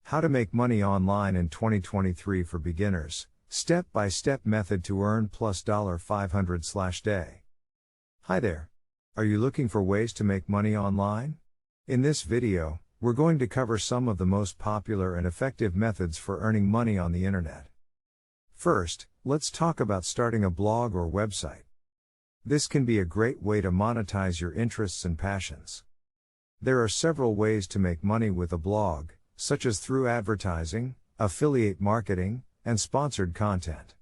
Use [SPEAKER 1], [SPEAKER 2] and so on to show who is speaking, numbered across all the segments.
[SPEAKER 1] How to make money online in 2023 for beginners, step-by-step method to earn plus $500/day. Hi there. Are you looking for ways to make money online? In this video, we're going to cover some of the most popular and effective methods for earning money on the internet. First, let's talk about starting a blog or website. This can be a great way to monetize your interests and passions. There are several ways to make money with a blog, such as through advertising, affiliate marketing, and sponsored content.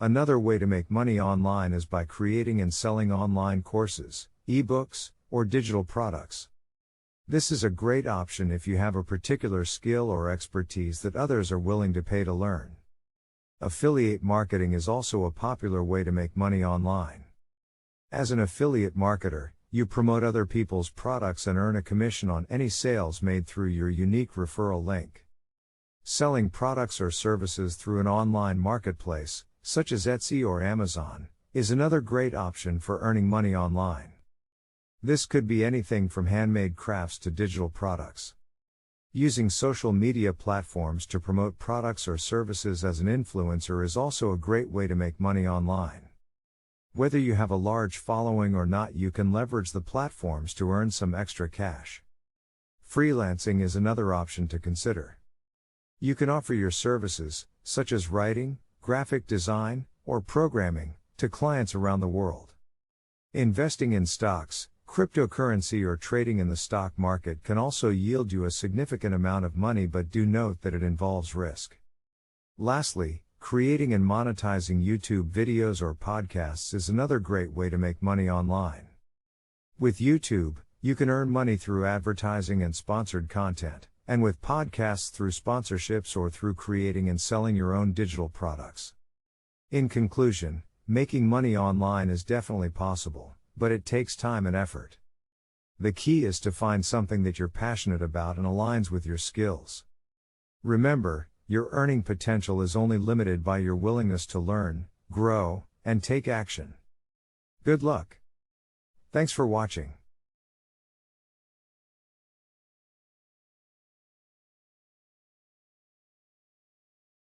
[SPEAKER 1] Another way to make money online is by creating and selling online courses, ebooks, or digital products. This is a great option if you have a particular skill or expertise that others are willing to pay to learn. Affiliate marketing is also a popular way to make money online. As an affiliate marketer, you promote other people's products and earn a commission on any sales made through your unique referral link. Selling products or services through an online marketplace, such as Etsy or Amazon, is another great option for earning money online. This could be anything from handmade crafts to digital products. Using social media platforms to promote products or services as an influencer is also a great way to make money online. Whether you have a large following or not, you can leverage the platforms to earn some extra cash. Freelancing is another option to consider. You can offer your services, such as writing, graphic design, or programming, to clients around the world. Investing in stocks, cryptocurrency, or trading in the stock market can also yield you a significant amount of money, but do note that it involves risk. Lastly, creating and monetizing YouTube videos or podcasts is another great way to make money online. With YouTube, you can earn money through advertising and sponsored content, and with podcasts through sponsorships or through creating and selling your own digital products. In conclusion, making money online is definitely possible, but it takes time and effort. The key is to find something that you're passionate about and aligns with your skills. Remember, your earning potential is only limited by your willingness to learn, grow, and take action. Good luck. Thanks for watching.